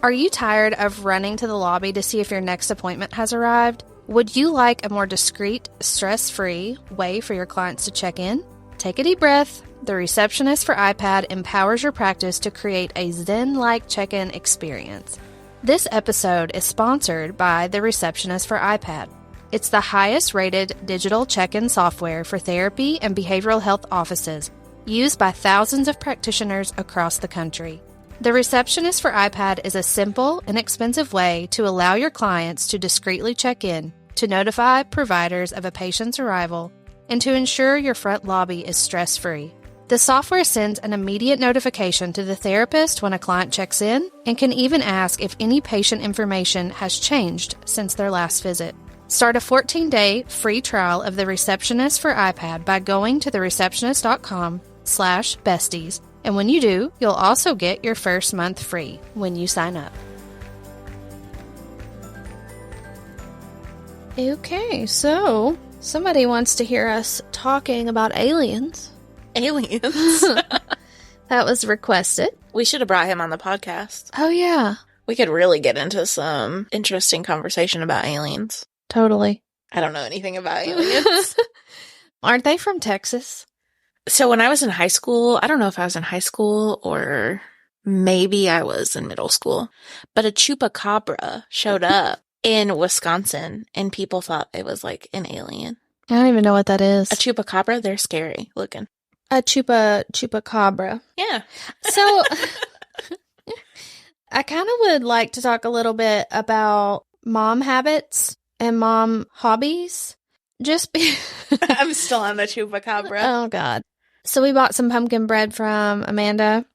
Are you tired of running to the lobby to see if your next appointment has arrived? Would you like a more discreet, stress-free way for your clients to check in? Take a deep breath. The Receptionist for iPad empowers your practice to create a Zen-like check-in experience. This episode is sponsored by the Receptionist for iPad. It's the highest-rated digital check-in software for therapy and behavioral health offices, used by thousands of practitioners across the country. The Receptionist for iPad is a simple, inexpensive way to allow your clients to discreetly check in, to notify providers of a patient's arrival, and to ensure your front lobby is stress-free. The software sends an immediate notification to the therapist when a client checks in and can even ask if any patient information has changed since their last visit. Start a 14-day free trial of the Receptionist for iPad by going to thereceptionist.com/besties. And when you do, you'll also get your first month free when you sign up. Okay, so somebody wants to hear us talking about aliens. Aliens? That was requested. We should have brought him on the podcast. Oh, yeah. We could really get into some interesting conversation about aliens. Totally. I don't know anything about aliens. Aren't they from Texas? So when I was in high school, I don't know if I was in high school or maybe I was in middle school, but a chupacabra showed up in Wisconsin and people thought it was like an alien. I don't even know what that is. A chupacabra? They're scary looking. A chupacabra. Yeah. So I kind of would like to talk a little bit about mom habits and mom hobbies. I'm still on the chupacabra. Oh, God. So we bought some pumpkin bread from Amanda.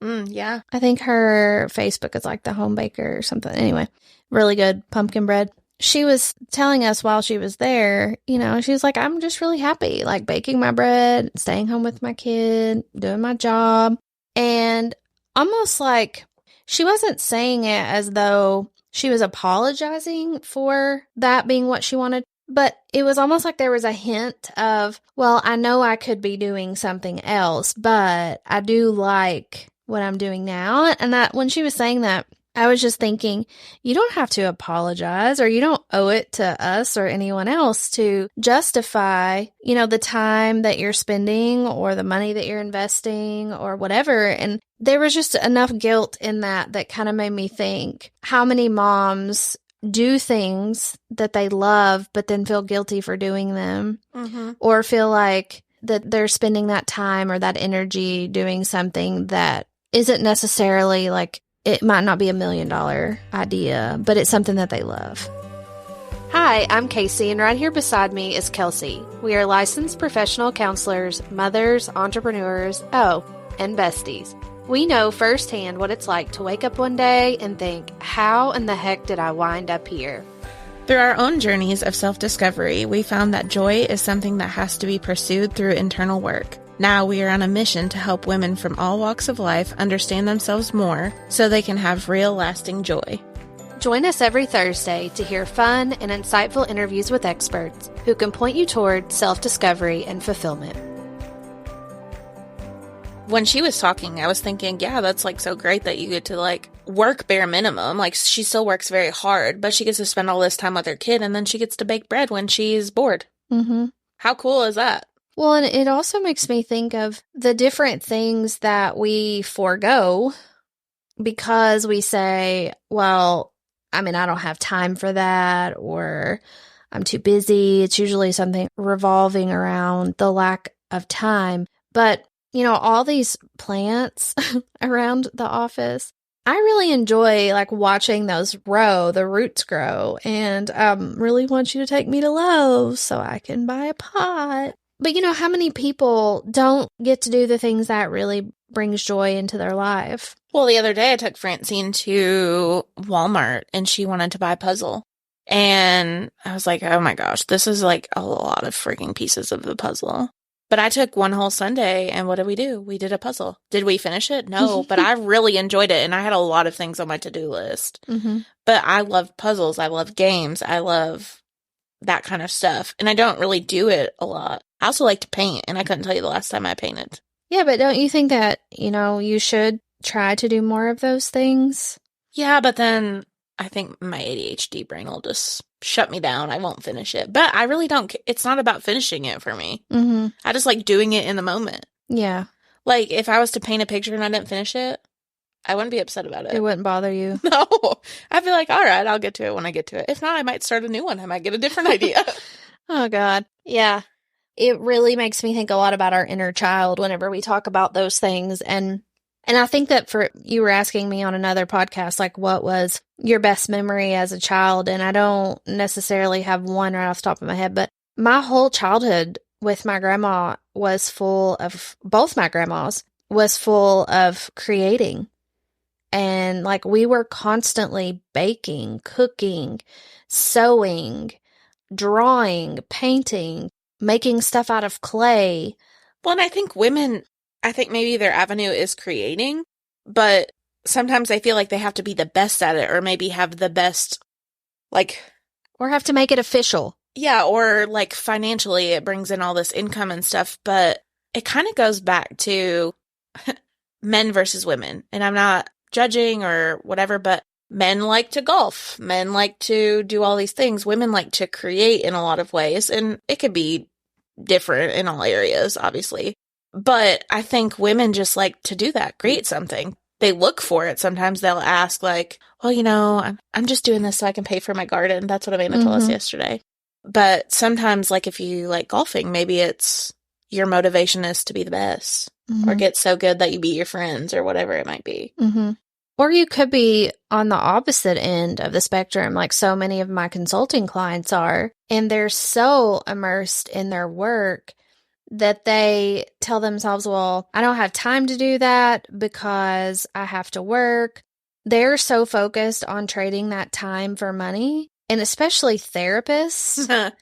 Yeah. I think her Facebook is like the home baker or something. Anyway, really good pumpkin bread. She was telling us while she was there, she was like, I'm just really happy, like baking my bread, staying home with my kid, doing my job. And almost like she wasn't saying it as though she was apologizing for that being what she wanted. But it was almost like there was a hint of, well, I know I could be doing something else, but I do like what I'm doing now. And that when she was saying that, I was just thinking, you don't have to apologize, or you don't owe it to us or anyone else to justify, the time that you're spending or the money that you're investing or whatever. And there was just enough guilt in that kind of made me think, how many moms do things that they love, but then feel guilty for doing them, or feel like that they're spending that time or that energy doing something that isn't necessarily like, it might not be $1 million idea, but it's something that they love. Hi, I'm Kasey, and right here beside me is Kelsey. We are licensed professional counselors, mothers, entrepreneurs, and besties. We know firsthand what it's like to wake up one day and think, how in the heck did I wind up here? Through our own journeys of self-discovery, we found that joy is something that has to be pursued through internal work. Now we are on a mission to help women from all walks of life understand themselves more so they can have real lasting joy. Join us every Thursday to hear fun and insightful interviews with experts who can point you toward self-discovery and fulfillment. When she was talking, I was thinking, yeah, that's like so great that you get to like work bare minimum. Like she still works very hard, but she gets to spend all this time with her kid, and then she gets to bake bread when she's bored. Mm-hmm. How cool is that? Well, and it also makes me think of the different things that we forego because we say, well, I don't have time for that, or I'm too busy. It's usually something revolving around the lack of time. But all these plants around the office, I really enjoy like watching those grow, the roots grow, and really want you to take me to Lowe's so I can buy a pot. But how many people don't get to do the things that really brings joy into their life? Well, the other day I took Francine to Walmart and she wanted to buy a puzzle. And I was like, oh my gosh, this is like a lot of freaking pieces of the puzzle. But I took one whole Sunday, and what did we do? We did a puzzle. Did we finish it? No, but I really enjoyed it, and I had a lot of things on my to-do list. Mm-hmm. But I love puzzles. I love games. I love that kind of stuff, and I don't really do it a lot. I also like to paint, and I couldn't tell you the last time I painted. Yeah, but don't you think that, you should try to do more of those things? Yeah, but then I think my ADHD brain will just shut me down. I won't finish it. But I really don't. It's not about finishing it for me. Mm-hmm. I just like doing it in the moment. Yeah. Like, if I was to paint a picture and I didn't finish it, I wouldn't be upset about it. It wouldn't bother you. No. I'd be like, all right, I'll get to it when I get to it. If not, I might start a new one. I might get a different idea. Oh, God. Yeah. It really makes me think a lot about our inner child whenever we talk about those things. And I think that you were asking me on another podcast, like, what was your best memory as a child? And I don't necessarily have one right off the top of my head, but my whole childhood with my grandma was full of, both my grandmas was full of creating. And like, we were constantly baking, cooking, sewing, drawing, painting, making stuff out of clay. Well, and I think maybe their avenue is creating, but sometimes I feel like they have to be the best at it, or maybe have the best, like... Or have to make it official. Yeah, or like financially it brings in all this income and stuff, but it kind of goes back to men versus women. And I'm not judging or whatever, but men like to golf. Men like to do all these things. Women like to create in a lot of ways. And it could be different in all areas, obviously. But I think women just like to do that, create something. They look for it. Sometimes they'll ask like, well, I'm just doing this so I can pay for my garden. That's what Amanda told us yesterday. But sometimes, like, if you like golfing, maybe it's your motivation is to be the best or get so good that you beat your friends or whatever it might be. Mm-hmm. Or you could be on the opposite end of the spectrum, like so many of my consulting clients are, and they're so immersed in their work that they tell themselves, well, I don't have time to do that because I have to work. They're so focused on trading that time for money, and especially therapists,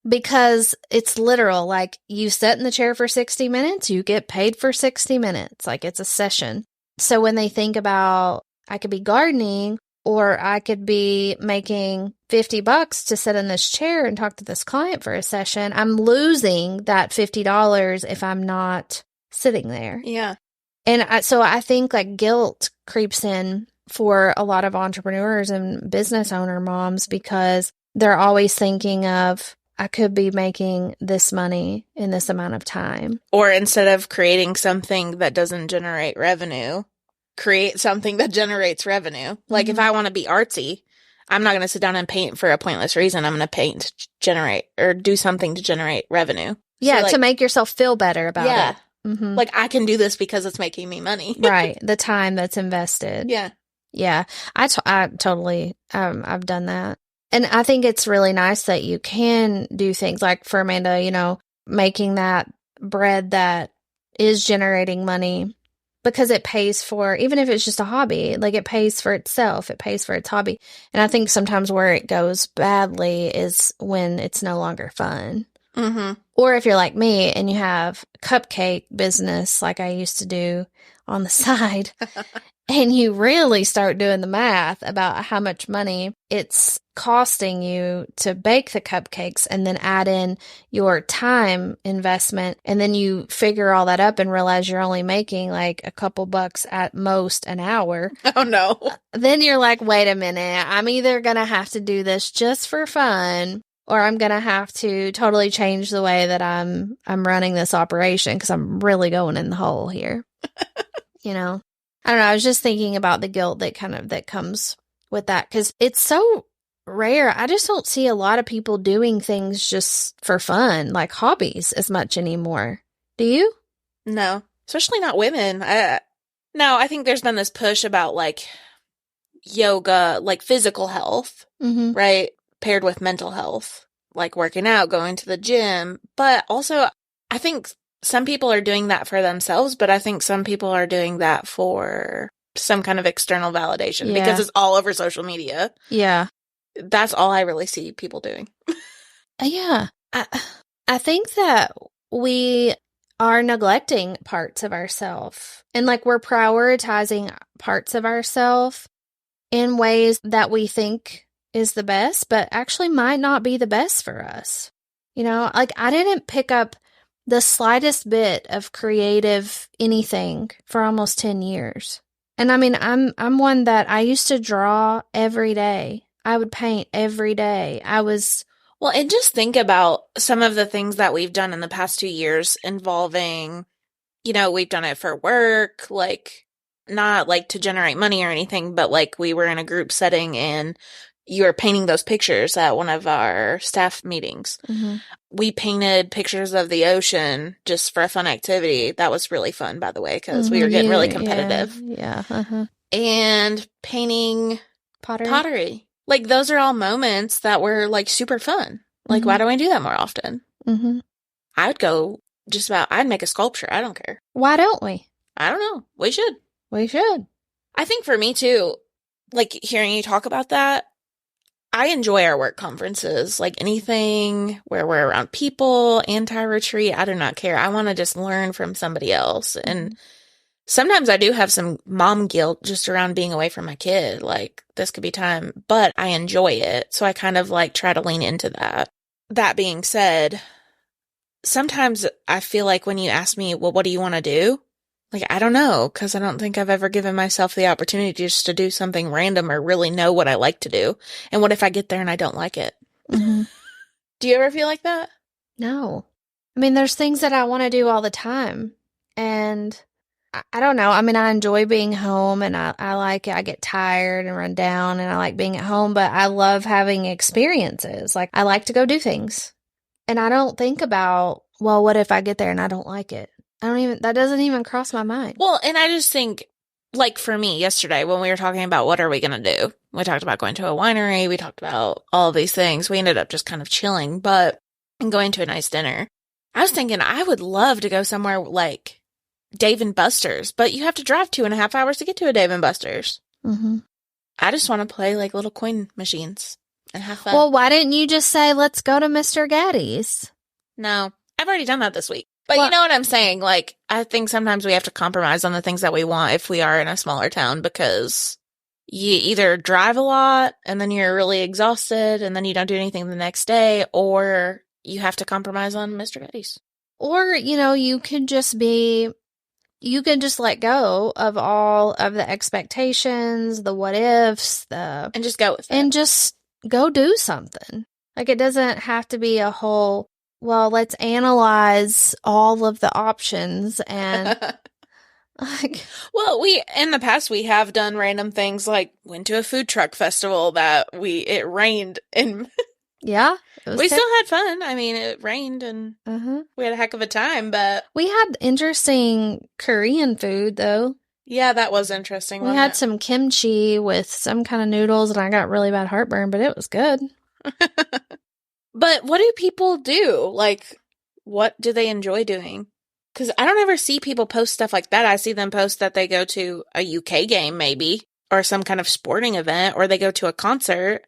because it's literal. Like, you sit in the chair for 60 minutes, you get paid for 60 minutes. Like, it's a session. So when they think about, I could be gardening, or I could be making $50 to sit in this chair and talk to this client for a session, I'm losing that $50 if I'm not sitting there. Yeah. And so I think like guilt creeps in for a lot of entrepreneurs and business owner moms, because they're always thinking of, I could be making this money in this amount of time. Or instead of creating something that doesn't generate revenue, create something that generates revenue. Like, if I want to be artsy, I'm not going to sit down and paint for a pointless reason. I'm going to paint to generate, or do something to generate revenue. Yeah, so, like, to make yourself feel better about it. Mm-hmm. Like, I can do this because it's making me money. Right. The time that's invested. Yeah. Yeah. I totally, I've done that. And I think it's really nice that you can do things like for Amanda, making that bread that is generating money, because it pays for, even if it's just a hobby, like it pays for itself, it pays for its hobby. And I think sometimes where it goes badly is when it's no longer fun. Mm-hmm. Or if you're like me and you have cupcake business like I used to do on the side, and you really start doing the math about how much money it's costing you to bake the cupcakes, and then add in your time investment, and then you figure all that up and realize you're only making like a couple bucks at most an hour. Oh no. Then you're like, wait a minute, I'm either going to have to do this just for fun, or I'm going to have to totally change the way that I'm running this operation, because I'm really going in the hole here. I don't know. I was just thinking about the guilt that comes with that, because it's so rare. I just don't see a lot of people doing things just for fun, like hobbies, as much anymore. Do you? No, especially not women. No, I think there's been this push about like yoga, like physical health, right? Paired with mental health, like working out, going to the gym. But also, I think some people are doing that for themselves, but I think some people are doing that for some kind of external validation, because it's all over social media. Yeah. That's all I really see people doing. Yeah. I think that we are neglecting parts of ourselves, and like we're prioritizing parts of ourselves in ways that we think is the best, but actually might not be the best for us. Like I didn't pick up the slightest bit of creative anything for almost 10 years. And I mean, I'm one that I used to draw every day. I would paint every day. Well, and just think about some of the things that we've done in the past 2 years involving, we've done it for work, like not like to generate money or anything, but like we were in a group setting and you were painting those pictures at one of our staff meetings. Mm-hmm. We painted pictures of the ocean just for a fun activity. That was really fun, by the way, because we were getting really competitive. Yeah. Uh-huh. And painting Pottery. Like, those are all moments that were, like, super fun. Like, why don't I do that more often? Mm-hmm. I'd make a sculpture. I don't care. Why don't we? I don't know. We should. We should. I think for me, too, like, hearing you talk about that, I enjoy our work conferences. Like, anything where we're around people, anti-retreat, I do not care. I want to just learn from somebody else. And sometimes I do have some mom guilt just around being away from my kid. Like, this could be time, but I enjoy it. So I kind of like try to lean into that. That being said, sometimes I feel like when you ask me, well, what do you want to do? Like, I don't know, because I don't think I've ever given myself the opportunity just to do something random or really know what I like to do. And what if I get there and I don't like it? Mm-hmm. Do you ever feel like that? No. I mean, there's things that I want to do all the time. And I don't know. I mean, I enjoy being home and I like it. I get tired and run down and I like being at home, but I love having experiences. Like, I like to go do things. And I don't think about, well, what if I get there and I don't like it? That doesn't even cross my mind. Well, and I just think, like for me yesterday when we were talking about what are we going to do, we talked about going to a winery. We talked about all of these things. We ended up just kind of chilling, and going to a nice dinner. I was thinking I would love to go somewhere like Dave and Buster's, but you have to drive 2.5 hours to get to a Dave and Buster's. Mm-hmm. I just want to play like little coin machines and have fun. Well, why didn't you just say, let's go to Mr. Gaddy's? No, I've already done that this week. But you know what I'm saying? Like, I think sometimes we have to compromise on the things that we want if we are in a smaller town, because you either drive a lot and then you're really exhausted and then you don't do anything the next day, or you have to compromise on Mr. Getty's. Or, you can just let go of all of the expectations, the what ifs, and just go with it. And just go do something. Like, it doesn't have to be a whole, well, let's analyze all of the options and like. Well, in the past we have done random things, like went to a food truck festival that it rained and yeah, we still had fun. I mean, it rained and we had a heck of a time, but we had interesting Korean food though. Yeah, that was interesting. We had some kimchi with some kind of noodles and I got really bad heartburn, but it was good. But what do people do? Like, what do they enjoy doing? Because I don't ever see people post stuff like that. I see them post that they go to a UK game, maybe, or some kind of sporting event, or they go to a concert,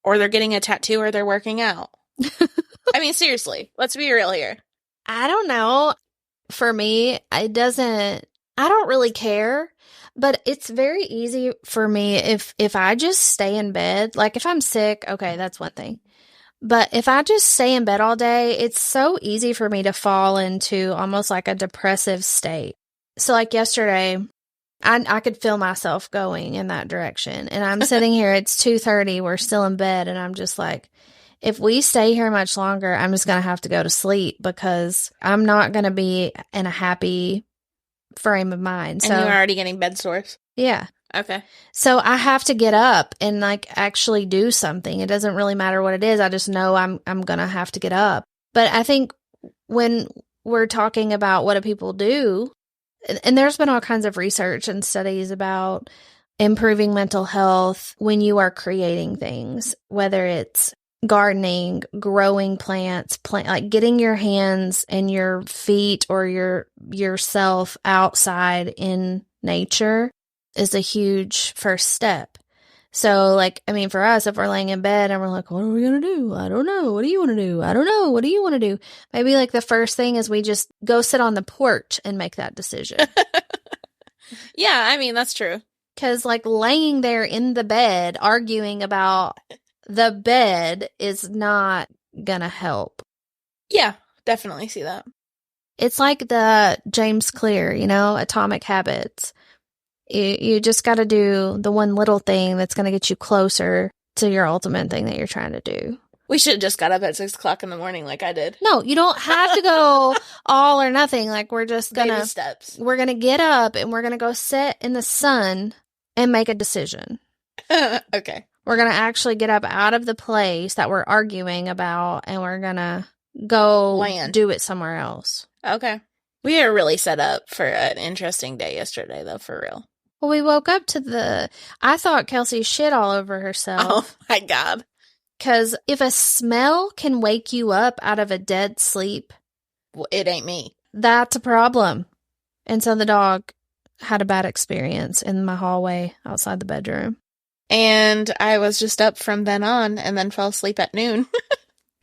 or they're getting a tattoo, or they're working out. I mean, seriously, let's be real here. I don't know. For me, I don't really care, but it's very easy for me if I just stay in bed. Like, if I'm sick, okay, that's one thing. But if I just stay in bed all day, it's so easy for me to fall into almost like a depressive state. So like yesterday, I could feel myself going in that direction. And I'm sitting here, it's 2:30, we're still in bed. And I'm just like, if we stay here much longer, I'm just going to have to go to sleep because I'm not going to be in a happy frame of mind. And you're already getting bed sores? Yeah. Okay. So I have to get up and like actually do something. It doesn't really matter what it is. I just know I'm going to have to get up. But I think when we're talking about what do people do, and there's been all kinds of research and studies about improving mental health when you are creating things, whether it's gardening, growing plants, like getting your hands and your feet or yourself outside in nature is a huge first step. So, like, I mean, for us, if we're laying in bed and we're like, what are we going to do? I don't know. What do you want to do? I don't know. What do you want to do? Maybe, like, the first thing is we just go sit on the porch and make that decision. Yeah, I mean, that's true. Because, like, laying there in the bed, arguing about the bed is not going to help. Yeah, definitely see that. It's like the James Clear, Atomic Habits. You just got to do the one little thing that's going to get you closer to your ultimate thing that you're trying to do. We should have just got up at 6 o'clock in the morning like I did. No, you don't have to go all or nothing. Like, we're just going Baby to, steps. we're going to get up and we're going to go sit in the sun and make a decision. Okay. We're going to actually get up out of the place that we're arguing about, and we're going to go do it somewhere else. Okay. We are really set up for an interesting day yesterday, though, for real. Well, we woke up to I thought Kelsey shit all over herself. Oh, my God. Because if a smell can wake you up out of a dead sleep, well, it ain't me. That's a problem. And so the dog had a bad experience in my hallway outside the bedroom. And I was just up from then on and then fell asleep at noon.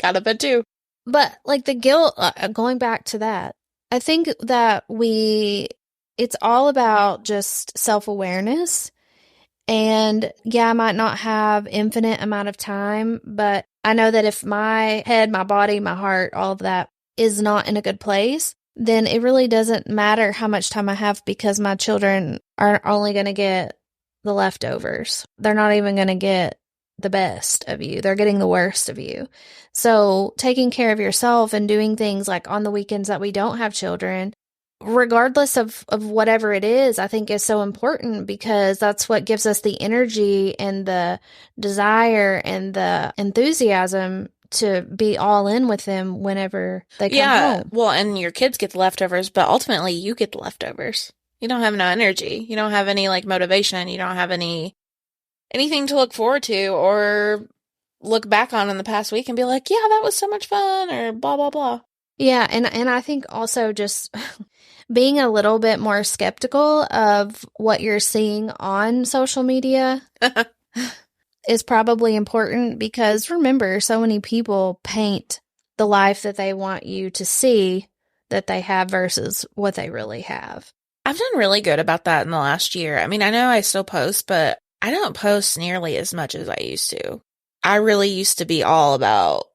Got up at 2. But like the guilt, going back to that, I think that it's all about just self-awareness. And yeah, I might not have infinite amount of time, but I know that if my head, my body, my heart, all of that is not in a good place, then it really doesn't matter how much time I have, because my children are only going to get the leftovers. They're not even going to get the best of you. They're getting the worst of you. So taking care of yourself and doing things like on the weekends that we don't have children, regardless of whatever it is, I think is so important, because that's what gives us the energy and the desire and the enthusiasm to be all in with them whenever they come home. Well, and your kids get the leftovers, but ultimately you get the leftovers. You don't have no energy. You don't have any like motivation. You don't have anything to look forward to or look back on in the past week and be like, yeah, that was so much fun, or blah, blah, blah. Yeah. And I think also just being a little bit more skeptical of what you're seeing on social media is probably important, because remember, so many people paint the life that they want you to see that they have versus what they really have. I've done really good about that in the last year. I mean, I know I still post, but I don't post nearly as much as I used to. I really used to be all about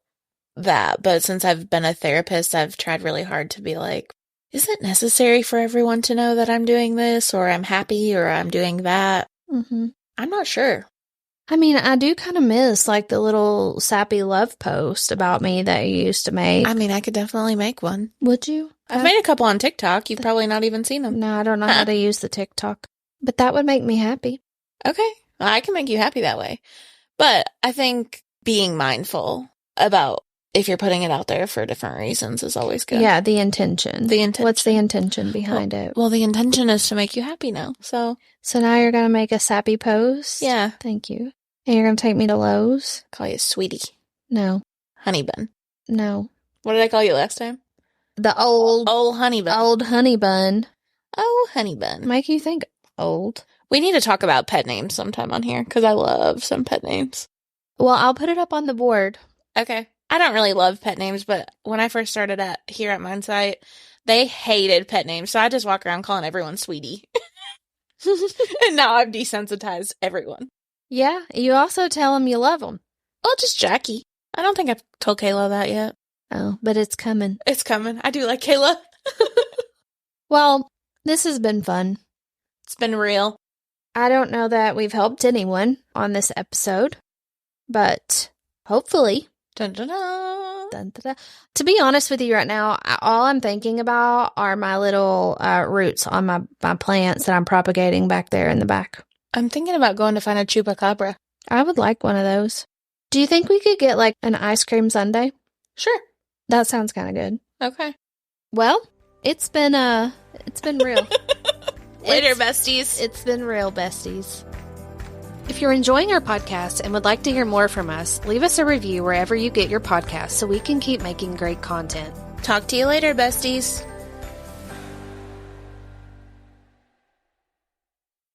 that. But since I've been a therapist, I've tried really hard to be like, is it necessary for everyone to know that I'm doing this, or I'm happy, or I'm doing that? Mm-hmm. I'm not sure. I mean, I do kind of miss like the little sappy love post about me that you used to make. I mean, I could definitely make one. Would you? I've made a couple on TikTok. You've probably not even seen them. No, I don't know how to use the TikTok. But that would make me happy. Okay. Well, I can make you happy that way. But I think being mindful about if you're putting it out there for different reasons is always good. Yeah, the intention. What's the intention behind it? Well, the intention is to make you happy now. So now you're going to make a sappy post? Yeah. Thank you. And you're going to take me to Lowe's? Call you sweetie. No. Honey bun. No. What did I call you last time? The old honey bun. Old honey bun. Oh, honey bun. Make you think old. We need to talk about pet names sometime on here, because I love some pet names. Well, I'll put it up on the board. Okay. I don't really love pet names, but when I first started here at Mindsight, they hated pet names. So I just walk around calling everyone sweetie. And now I've desensitized everyone. Yeah. You also tell them you love them. Well, just Jackie. I don't think I've told Kayla that yet. Oh, but it's coming. It's coming. I do like Kayla. Well, this has been fun. It's been real. I don't know that we've helped anyone on this episode, but hopefully. Dun, dun, dun. Dun, dun, dun. To be honest with you right now, all I'm thinking about are my little roots on my plants that I'm propagating back there in the back. I'm thinking about going to find a chupacabra. I would like one of those. Do you think we could get like an ice cream sundae? Sure. That sounds kind of good. Okay. Well, it's been real. Later, besties. It's been real, besties. If you're enjoying our podcast and would like to hear more from us, leave us a review wherever you get your podcasts so we can keep making great content. Talk to you later, besties.